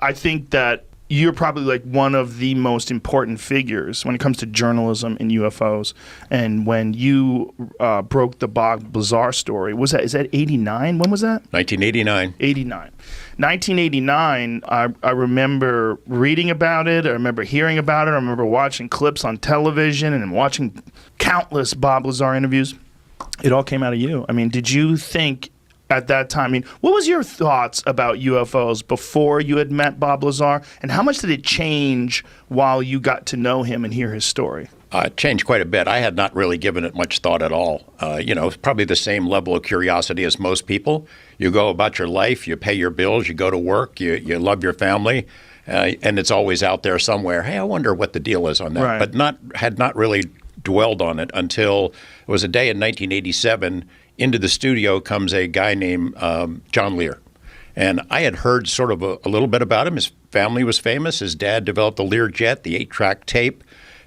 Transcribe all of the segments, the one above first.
I think that you're probably like one of the most important figures when it comes to journalism and UFOs. And when you broke the Bob Lazar story, is that 89? When was that? 1989. 89. 1989, I remember reading about it. I remember hearing about it. I remember watching clips on television and watching countless Bob Lazar interviews. It all came out of you. I mean, did you think at that time, I mean, what was your thoughts about UFOs before you had met Bob Lazar, and how much did it change while you got to know him and hear his story? It changed quite a bit. I had not really given it much thought at all. It's probably the same level of curiosity as most people. You go about your life, you pay your bills, you go to work, you love your family, and it's always out there somewhere. Hey, I wonder what the deal is on that. Right. But had not really dwelled on it until it was a day in 1987. Into the studio comes a guy named John Lear. And I had heard sort of a little bit about him. His family was famous. His dad developed the Lear jet, the 8-track tape.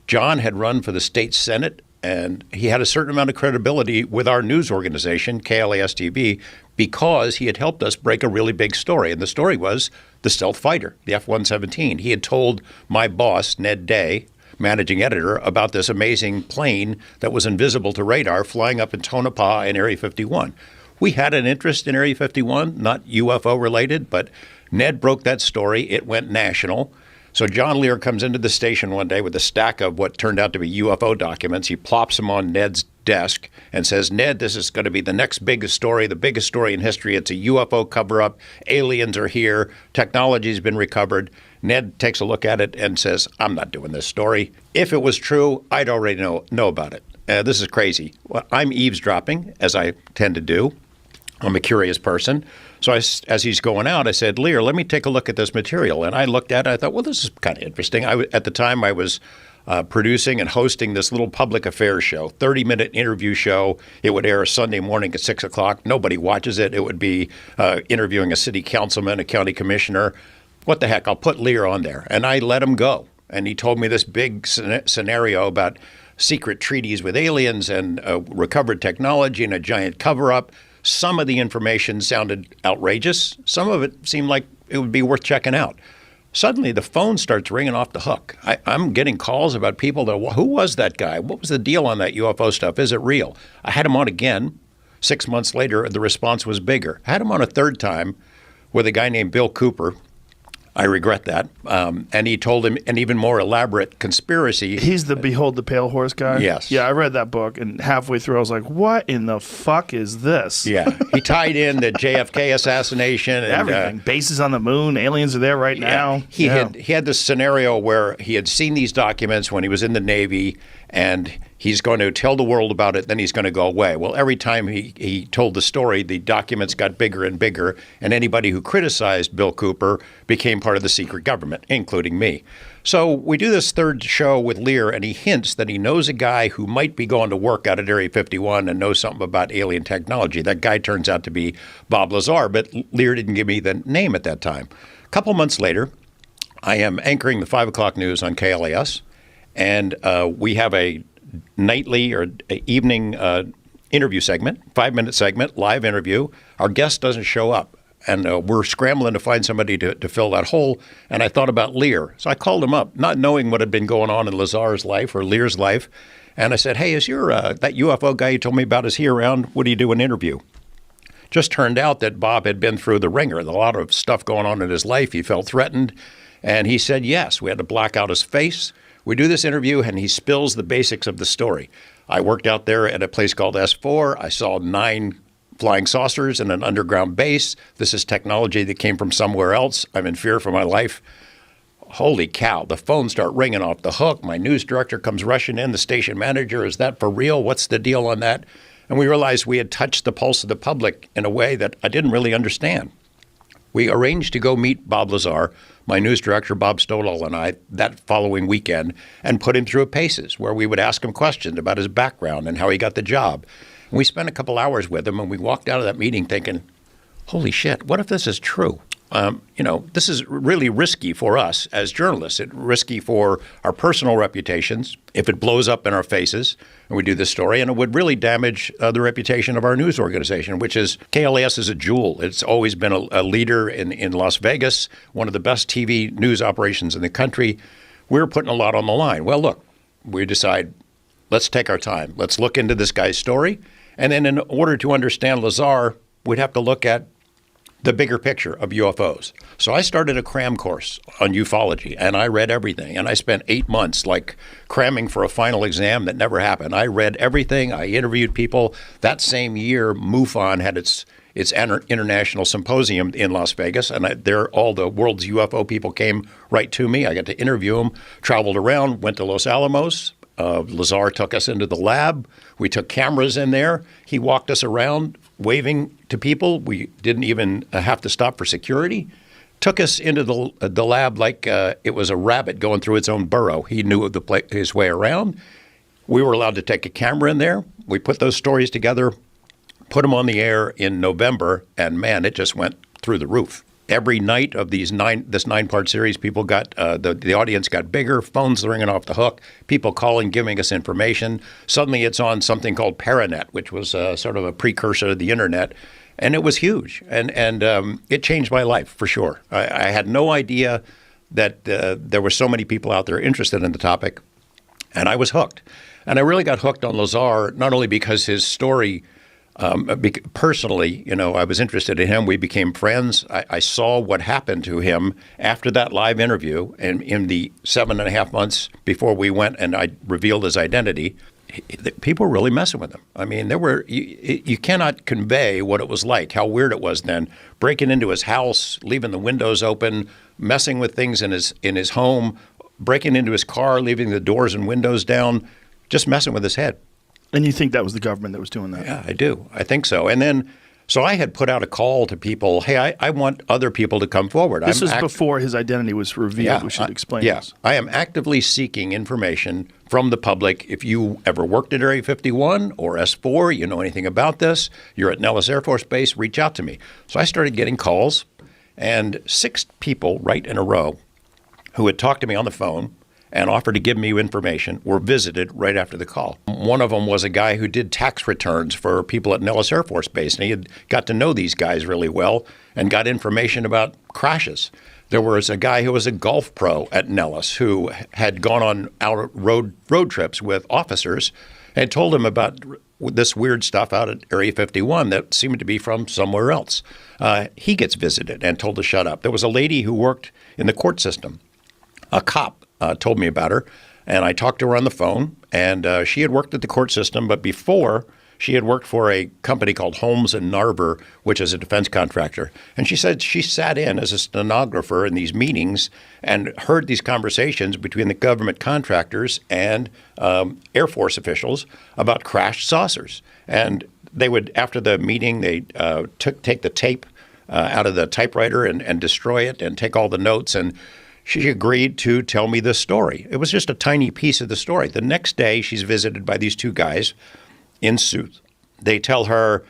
John had run for the state senate, and he had a certain amount of credibility with our news organization, KLAS-TV, because he had helped us break a really big story. And the story was the stealth fighter, the F-117. He had told my boss, Ned Day, managing editor, about this amazing plane that was invisible to radar flying up in Tonopah in Area 51. We had an interest in Area 51, not UFO related, but Ned broke that story. It went national. So John Lear comes into the station one day with a stack of what turned out to be UFO documents. He plops them on Ned's desk and says, Ned, this is going to be the next biggest story, the biggest story in history. It's a UFO cover-up. Aliens are here. Technology's been recovered. Ned takes a look at it and says, I'm not doing this story. If it was true, I'd already know about it. This is crazy. Well, I'm eavesdropping, as I tend to do. I'm a curious person. So as he's going out, I said, Lear, let me take a look at this material. And I looked at it. I thought, well, this is kind of interesting. At the time, I was producing and hosting this little public affairs show, 30-minute interview show. It would air Sunday morning at 6 o'clock. Nobody watches it. It would be interviewing a city councilman, a county commissioner. What the heck? I'll put Lear on there. And I let him go. And he told me this big scenario about secret treaties with aliens and recovered technology and a giant cover-up. Some of the information sounded outrageous. Some of it seemed like it would be worth checking out. Suddenly, the phone starts ringing off the hook. I'm getting calls about people that, who was that guy? What was the deal on that UFO stuff? Is it real? I had him on again. 6 months later, the response was bigger. I had him on a third time with a guy named Bill Cooper. I regret that. And he told him an even more elaborate conspiracy. He's the Behold the Pale Horse guy? Yes. Yeah, I read that book, and halfway through I was like, what in the fuck is this? Yeah. He tied in the JFK assassination. And, everything. Bases on the moon. Aliens are there right now. He had this scenario where he had seen these documents when he was in the Navy, and he's going to tell the world about it, then he's going to go away. Well, every time he told the story, the documents got bigger and bigger, and anybody who criticized Bill Cooper became part of the secret government, including me. So we do this third show with Lear, and he hints that he knows a guy who might be going to work out at Area 51 and knows something about alien technology. That guy turns out to be Bob Lazar, but Lear didn't give me the name at that time. A couple months later, I am anchoring the 5 o'clock news on KLAS, and we have a nightly or evening interview segment, 5-minute segment, live interview. Our guest doesn't show up, and we're scrambling to find somebody to fill that hole. And I thought about Lear. So I called him up, not knowing what had been going on in Lazar's life or Lear's life. And I said, hey, is your that UFO guy you told me about, is he around? Would he do an interview? Just turned out that Bob had been through the ringer. A lot of stuff going on in his life. He felt threatened. And he said yes. We had to black out his face. We do this interview, and he spills the basics of the story. I worked out there at a place called S4. I saw 9 flying saucers in an underground base. This is technology that came from somewhere else. I'm in fear for my life. Holy cow, the phones start ringing off the hook. My news director comes rushing in, the station manager. Is that for real? What's the deal on that? And we realized we had touched the pulse of the public in a way that I didn't really understand. We arranged to go meet Bob Lazar, my news director, Bob Stodall, and I, that following weekend, and put him through a paces where we would ask him questions about his background and how he got the job. And we spent a couple hours with him, and we walked out of that meeting thinking, holy shit, what if this is true? this is really risky for us as journalists. It's risky for our personal reputations if it blows up in our faces and we do this story, and it would really damage the reputation of our news organization, which is KLAS is a jewel. It's always been a leader in Las Vegas, one of the best TV news operations in the country. We're putting a lot on the line. Well, look, we decide, let's take our time. Let's look into this guy's story. And then in order to understand Lazar, we'd have to look at the bigger picture of UFOs. So I started a cram course on ufology, and I read everything. And I spent 8 months like cramming for a final exam that never happened. I read everything. I interviewed people. That same year, MUFON had its international symposium in Las Vegas, and there all the world's UFO people came right to me. I got to interview them, traveled around, went to Los Alamos. Lazar took us into the lab. We took cameras in there. He walked us around waving to people. We didn't even have to stop for security. Took us into the lab like it was a rabbit going through its own burrow. He knew his way around. We were allowed to take a camera in there. We put those stories together, put them on the air in November, and man, it just went through the roof. Every night of this 9-part series, people got the audience got bigger, phones ringing off the hook, people calling, giving us information. Suddenly, it's on something called Paranet, which was sort of a precursor to the internet, and it was huge. And it changed my life for sure. I had no idea that there were so many people out there interested in the topic, and I was hooked. And I really got hooked on Lazar not only because his story. Personally, I was interested in him. We became friends. I saw what happened to him after that live interview, and in the 7.5 months before we went and I revealed his identity, people were really messing with him. I mean, you cannot convey what it was like, how weird it was then, breaking into his house, leaving the windows open, messing with things in his home, breaking into his car, leaving the doors and windows down, just messing with his head. And you think that was the government that was doing that? Yeah, I do. I think so. And then, so I had put out a call to people, hey, I want other people to come forward. This was before his identity was revealed. Yeah, we should explain this. I am actively seeking information from the public. If you ever worked at Area 51 or S4, you know anything about this, you're at Nellis Air Force Base, reach out to me. So I started getting calls, and 6 people right in a row who had talked to me on the phone and offered to give me information were visited right after the call. One of them was a guy who did tax returns for people at Nellis Air Force Base, and he had got to know these guys really well and got information about crashes. There was a guy who was a golf pro at Nellis who had gone on out road trips with officers and told him about this weird stuff out at Area 51 that seemed to be from somewhere else. He gets visited and told to shut up. There was a lady who worked in the court system, a cop. Told me about her, and I talked to her on the phone, and she had worked at the court system, but before she had worked for a company called Holmes and Narber, which is a defense contractor. And she said she sat in as a stenographer in these meetings and heard these conversations between the government contractors and Air Force officials about crashed saucers. And they would, after the meeting, they take the tape out of the typewriter and destroy it and take all the notes, and she agreed to tell me this story. It was just a tiny piece of the story. The next day, she's visited by these 2 guys in suits. They tell her,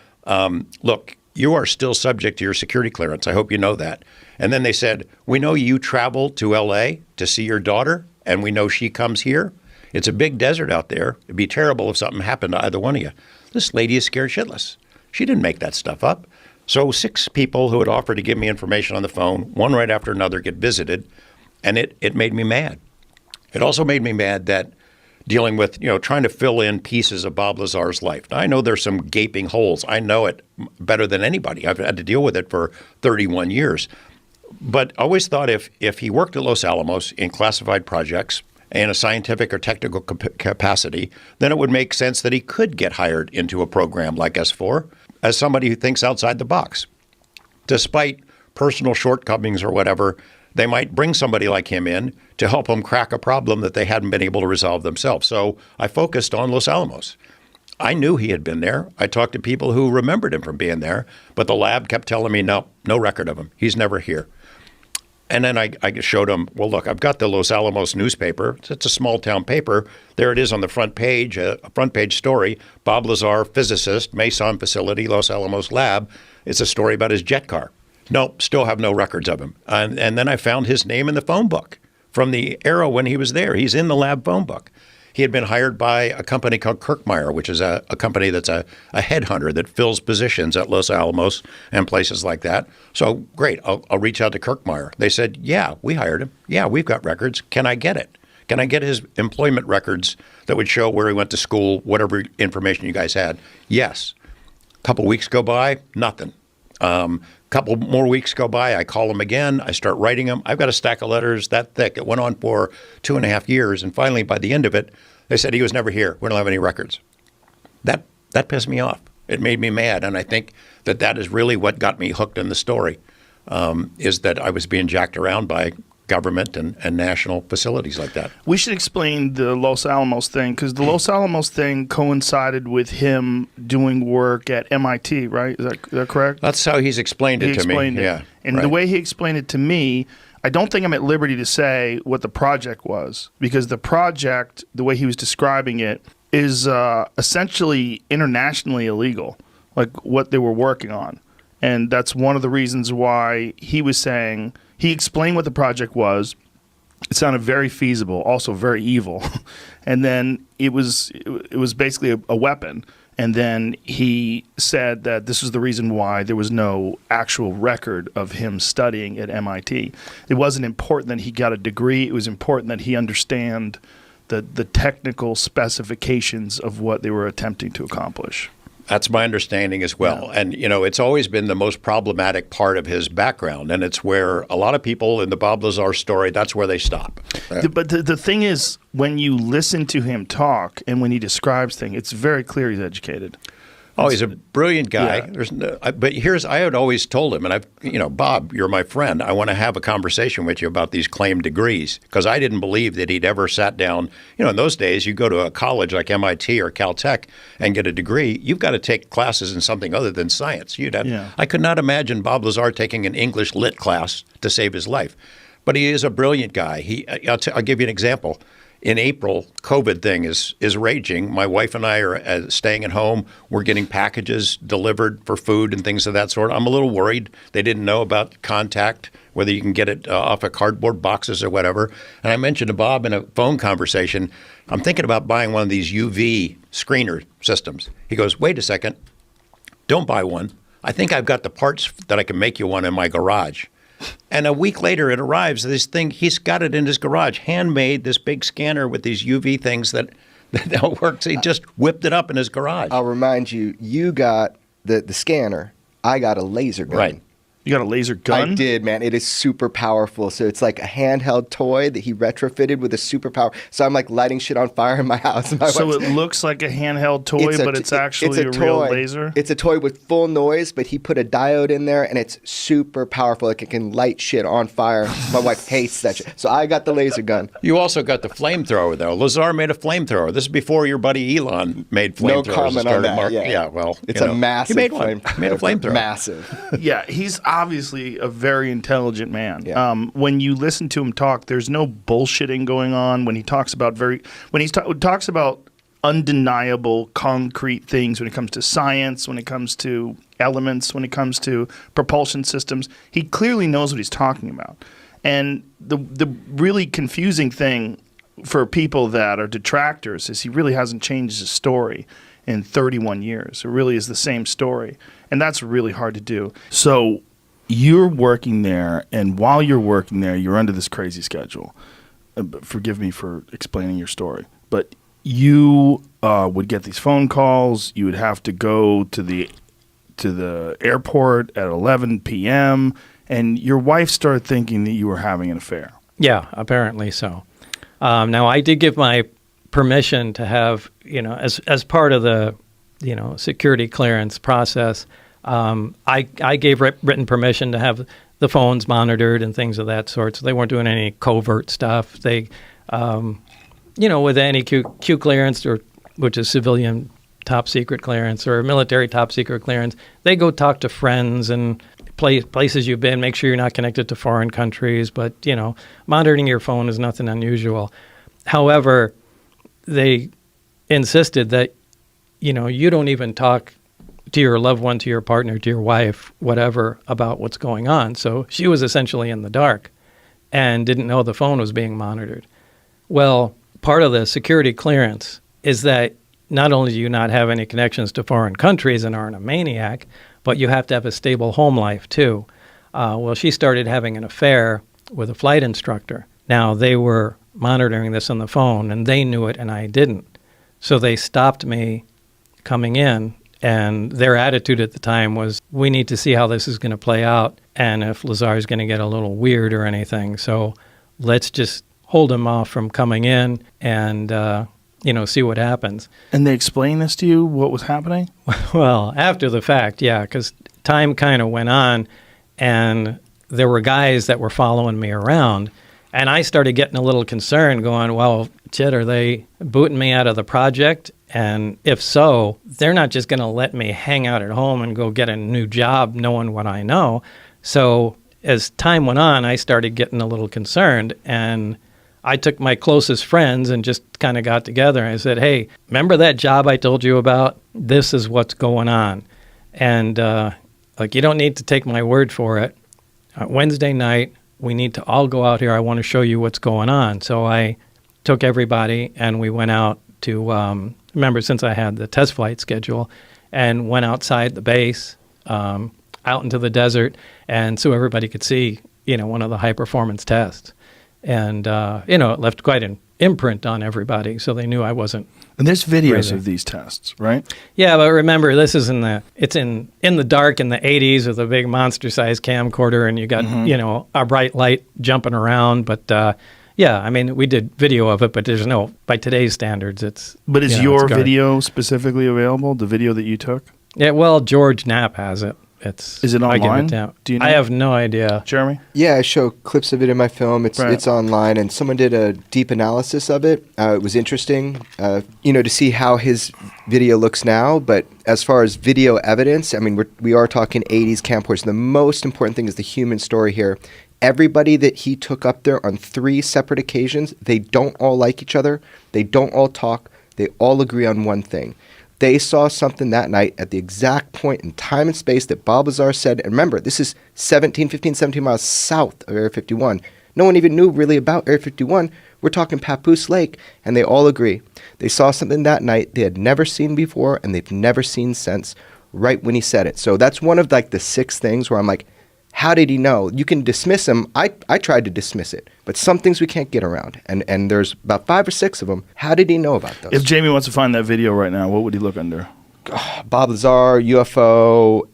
look, you are still subject to your security clearance. I hope you know that. And then they said, we know you traveled to L.A. to see your daughter, and we know she comes here. It's a big desert out there. It'd be terrible if something happened to either one of you. This lady is scared shitless. She didn't make that stuff up. So 6 people who had offered to give me information on the phone, one right after another, get visited. And it made me mad. It also made me mad that dealing with, trying to fill in pieces of Bob Lazar's life. Now, I know there's some gaping holes. I know it better than anybody. I've had to deal with it for 31 years. But I always thought if he worked at Los Alamos in classified projects in a scientific or technical capacity, then it would make sense that he could get hired into a program like S4 as somebody who thinks outside the box. Despite personal shortcomings or whatever, they might bring somebody like him in to help them crack a problem that they hadn't been able to resolve themselves. So I focused on Los Alamos. I knew he had been there. I talked to people who remembered him from being there, but the lab kept telling me, no record of him. He's never here. And then I showed him, well, look, I've got the Los Alamos newspaper. It's a small town paper. There it is on the front page, a front page story. Bob Lazar, physicist, Mason facility, Los Alamos lab. It's a story about his jet car. Nope, still have no records of him. And then I found his name in the phone book from the era when he was there. He's in the lab phone book. He had been hired by a company called Kirkmeyer, which is a company that's a headhunter that fills positions at Los Alamos and places like that. So great, I'll reach out to Kirkmeyer. They said, yeah, we hired him. Yeah, we've got records. Can I get it? Can I get his employment records that would show where he went to school, whatever information you guys had? Yes. A couple weeks go by, nothing. Couple more weeks go by, I call him again, I start writing them. I've got a stack of letters that thick. It went on for 2.5 years, and finally, by the end of it, they said he was never here. We don't have any records. That pissed me off. It made me mad, and I think that is really what got me hooked in the story, is that I was being jacked around by government and national facilities like that. We should explain the Los Alamos thing, because the Los Alamos thing coincided with him doing work at MIT, right? Is that correct? That's how he's explained it to me. Yeah, and the way he explained it to me, I don't think I'm at liberty to say what the project was, because the project, the way he was describing it, is essentially internationally illegal, like what they were working on. And that's one of the reasons why he was saying, he explained what the project was. It sounded very feasible, also very evil. And then it was basically a weapon. And then he said that this is the reason why there was no actual record of him studying at MIT. It wasn't important that he got a degree. It was important that he understand the technical specifications of what they were attempting to accomplish. That's my understanding as well. Yeah. And, it's always been the most problematic part of his background. And it's where a lot of people in the Bob Lazar story, that's where they stop. But the thing is, when you listen to him talk and when he describes things, it's very clear he's educated. Oh, he's a brilliant guy. Yeah. But I had always told him, and Bob, you're my friend. I want to have a conversation with you about these claimed degrees, because I didn't believe that he'd ever sat down. In those days, you go to a college like MIT or Caltech and get a degree. You've got to take classes in something other than science. I could not imagine Bob Lazar taking an English lit class to save his life. But he is a brilliant guy. I'll give you an example. In April, COVID thing is raging. My wife and I are staying at home. We're getting packages delivered for food and things of that sort. I'm a little worried. They didn't know about contact, whether you can get it off of cardboard boxes or whatever. And I mentioned to Bob in a phone conversation, I'm thinking about buying one of these UV screener systems. He goes, wait a second, don't buy one. I think I've got the parts that I can make you one in my garage. And a week later, it arrives. This thing, he's got it in his garage, handmade, this big scanner with these UV things that works. He just whipped it up in his garage. I'll remind you, you got the scanner. I got a laser gun. Right. You got a laser gun? I did, man. It is super powerful. So it's like a handheld toy that he retrofitted with a superpower. So I'm like lighting shit on fire in my house. So it looks like a handheld toy, but it's actually a real laser? It's a toy with full noise, but he put a diode in there, and it's super powerful. Like it can light shit on fire. My wife hates that shit. So I got the laser gun. You also got the flamethrower, though. Lazar made a flamethrower. This is before your buddy Elon made flamethrowers. No comment on that. Yeah, well, it's a massive he made one. He made a flamethrower. Massive. Yeah, he's obviously a very intelligent man. Yeah. When you listen to him talk, there's no bullshitting going on. When he talks about talks about undeniable, concrete things, when it comes to science, when it comes to elements, when it comes to propulsion systems, he clearly knows what he's talking about. And the really confusing thing for people that are detractors is he really hasn't changed his story in 31 years. It really is the same story. And that's really hard to do. So you're working there, and while you're working there, you're under this crazy schedule. Forgive me for explaining your story. But you would get these phone calls. You would have to go to the airport at 11 p.m., and your wife started thinking that you were having an affair. Yeah, apparently so. Now, I did give my permission to have, as part of the, security clearance process, I gave written permission to have the phones monitored and things of that sort. So they weren't doing any covert stuff. They, with any Q clearance, which is civilian top secret clearance or military top secret clearance, they go talk to friends and places you've been, make sure you're not connected to foreign countries. But, monitoring your phone is nothing unusual. However, they insisted that, you don't even talk to your loved one, to your partner, to your wife, whatever, about what's going on. So she was essentially in the dark and didn't know the phone was being monitored. Well, part of the security clearance is that not only do you not have any connections to foreign countries and aren't a maniac, but you have to have a stable home life too. Well, she started having an affair with a flight instructor. Now, they were monitoring this on the phone, and they knew it, and I didn't. So they stopped me coming in, and their attitude at the time was, we need to see how this is going to play out, and if Lazar is going to get a little weird or anything. So let's just hold him off from coming in and, see what happens. And they explained this to you, what was happening? Well, after the fact, yeah, because time kind of went on, and there were guys that were following me around, and I started getting a little concerned, going, well, shit, are they booting me out of the project? And if so, they're not just going to let me hang out at home and go get a new job knowing what I know. So as time went on, I started getting a little concerned, and I took my closest friends and just kind of got together and I said, hey, remember that job I told you about? This is what's going on. And you don't need to take my word for it. Wednesday night, we need to all go out here. I want to show you what's going on. So I took everybody and we went out to, remember, since I had the test flight schedule, and went outside the base, out into the desert, and so everybody could see, one of the high-performance tests. And, it left quite an imprint on everybody, so they knew I wasn't. And there's videos crazy. of these tests, right? Yeah, but remember, this is in the dark in the 80s with a big monster-sized camcorder, and you got, a bright light jumping around. But, we did video of it, but there's no, by today's standards, it's. But is your video specifically available, the video that you took? Yeah, well, George Knapp has it. Is it online? Do you know? I have no idea. Jeremy? Yeah, I show clips of it in my film. It's online, and someone did a deep analysis of it. It was interesting, to see how his video looks now. But as far as video evidence, we are talking 80s camcorders. The most important thing is the human story here. Everybody that he took up there on 3 separate occasions, they don't all like each other. They don't all talk. They all agree on one thing. They saw something that night at the exact point in time and space that Bob Lazar said. And remember, this is 17 miles south of Area 51. No one even knew really about Area 51. We're talking Papoose Lake, and they all agree. They saw something that night they had never seen before, and they've never seen since, right when he said it. So that's one of the 6 things where I'm like, how did he know? You can dismiss him. I tried to dismiss it, but some things we can't get around. And there's about 5 or 6 of them. How did he know about those? If Jamie wants to find that video right now, what would he look under? Bob Lazar, UFO,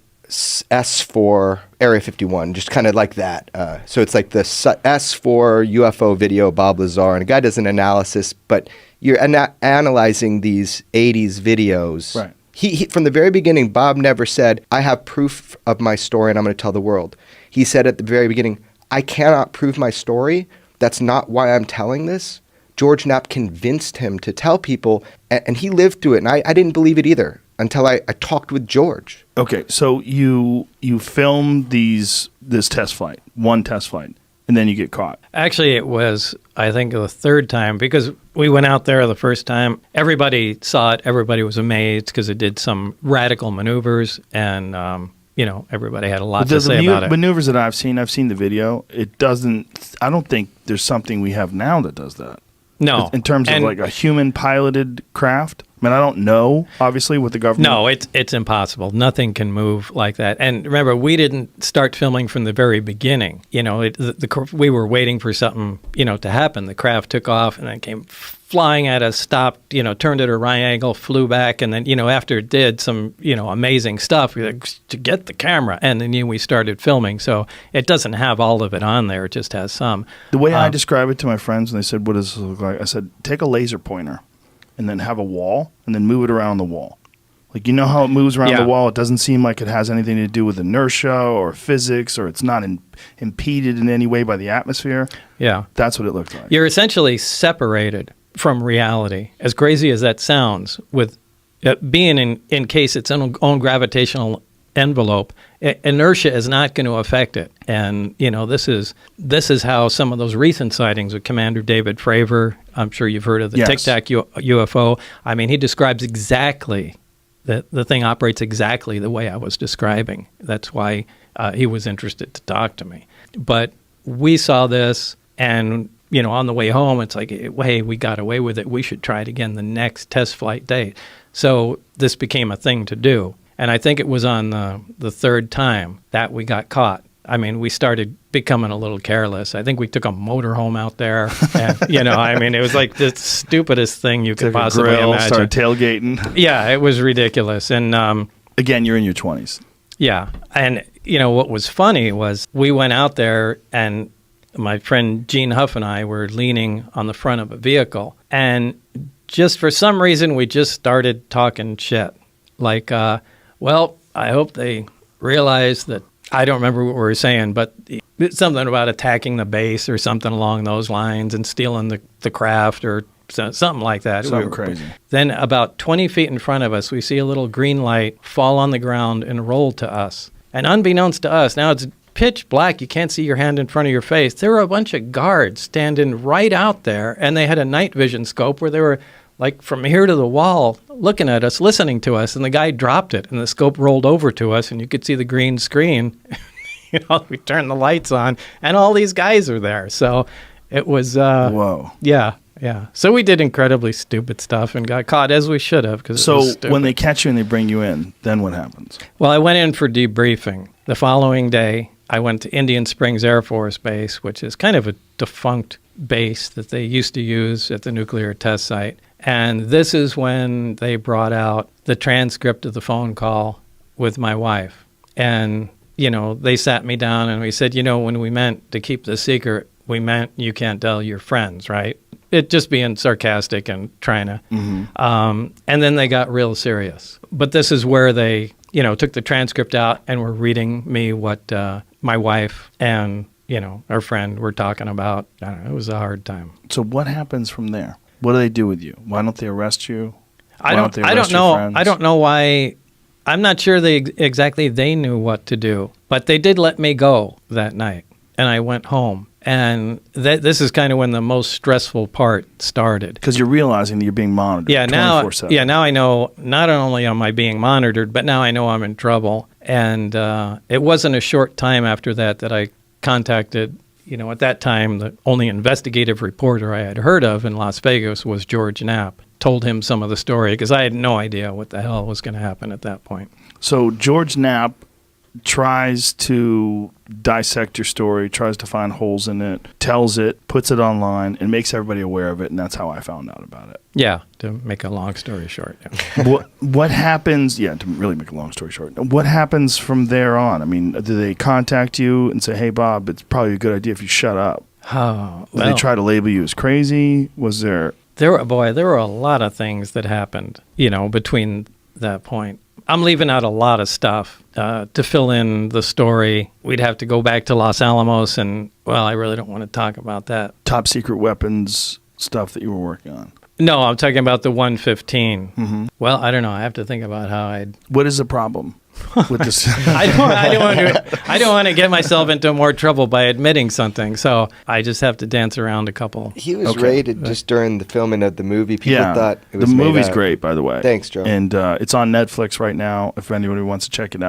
S for Area 51, just kind of like that. So it's like the S for UFO video, Bob Lazar, and a guy does an analysis, but you're analyzing these 80s videos. Right. He from the very beginning, Bob never said, I have proof of my story and I'm going to tell the world. He said at the very beginning, I cannot prove my story. That's not why I'm telling this. George Knapp convinced him to tell people, and he lived through it. And I didn't believe it either until I talked with George. Okay, so you filmed this test flight, one test flight, and then you get caught. Actually, it was, I think, the 3rd time, because we went out there the first time. Everybody saw it. Everybody was amazed because it did some radical maneuvers, and, everybody had a lot to say about it. Maneuvers that I've seen the video. I don't think there's something we have now that does that. No. In terms of a human piloted craft. I don't know, obviously, with the government. No, it's impossible. Nothing can move like that. And remember, we didn't start filming from the very beginning. We were waiting for something, to happen. The craft took off and then came flying at us, stopped, turned at a right angle, flew back. And then, after it did some, amazing stuff, we were like, to get the camera. And then we started filming. So it doesn't have all of it on there. It just has some. The way I describe it to my friends, and they said, what does this look like? I said, take a laser pointer and then have a wall, and then move it around the wall. How it moves around the wall? It doesn't seem like it has anything to do with inertia or physics, or it's not impeded in any way by the atmosphere. Yeah. That's what it looked like. You're essentially separated from reality, as crazy as that sounds, with being encased its own gravitational envelope. Inertia is not going to affect it. And, this is how some of those recent sightings of Commander David Fravor, I'm sure you've heard of the Tic Tac UFO. He describes exactly the thing operates exactly the way I was describing. That's why he was interested to talk to me. But we saw this, and on the way home, it's like, hey, we got away with it. We should try it again the next test flight day. So this became a thing to do. And I think it was on the third time that we got caught. I mean, we started becoming a little careless. I think we took a motorhome out there. And, it was like the stupidest thing you could possibly imagine. Started tailgating. Yeah, it was ridiculous. And again, you're in your 20s. Yeah. And, what was funny was we went out there, and my friend Gene Huff and I were leaning on the front of a vehicle. And just for some reason, we just started talking shit. Like, well, I hope they realize that. I don't remember what we were saying, but it's something about attacking the base or something along those lines and stealing the craft or something like that. Something crazy. Then about 20 feet in front of us, we see a little green light fall on the ground and roll to us. And unbeknownst to us, now it's pitch black. You can't see your hand in front of your face. There were a bunch of guards standing right out there, and they had a night vision scope where they were like from here to the wall looking at us, listening to us, and the guy dropped it, and the scope rolled over to us, and you could see the green screen. We turned the lights on, and all these guys are there. So it was... Whoa. Yeah. So we did incredibly stupid stuff and got caught, as we should have. So when they catch you and they bring you in, then what happens? Well, I went in for debriefing. The following day, I went to Indian Springs Air Force Base, which is kind of a defunct base that they used to use at the nuclear test site. And this is when they brought out the transcript of the phone call with my wife. And, they sat me down and we said, when we meant to keep the secret, we meant you can't tell your friends, right? It just being sarcastic and trying to. Mm-hmm. And then they got real serious. But this is where they, took the transcript out and were reading me what my wife and, our friend were talking about. I don't know, it was a hard time. So what happens from there? What do they do with you? Why don't they arrest you? I don't know. I don't know why. I'm not sure they knew what to do. But they did let me go that night, and I went home. And this is kind of when the most stressful part started. Because you're realizing that you're being monitored 24/7. Now I know not only am I being monitored, but now I know I'm in trouble. And it wasn't a short time after that I contacted, at that time, the only investigative reporter I had heard of in Las Vegas was George Knapp. Told him some of the story because I had no idea what the hell was going to happen at that point. So George Knapp tries to dissect your story, tries to find holes in it, tells it, puts it online, and makes everybody aware of it, and that's how I found out about it. Yeah, to make a long story short. Yeah. What happens, to really make a long story short, what happens from there on? I mean, do they contact you and say, hey, Bob, it's probably a good idea if you shut up? Oh, Did they try to label you as crazy? Was there... There were a lot of things that happened, between that point. I'm leaving out a lot of stuff to fill in the story. We'd have to go back to Los Alamos, and, I really don't want to talk about that. Top secret weapons stuff that you were working on. No, I'm talking about the 115. Mm-hmm. Well, I don't know. I have to think about how I'd... What is the problem with this? I don't want to get myself into more trouble by admitting something, so I just have to dance around a couple. He was rated just during the filming of the movie. People thought it was the movie's great, by the way. Thanks, Joe. And it's on Netflix right now if anybody wants to check it out.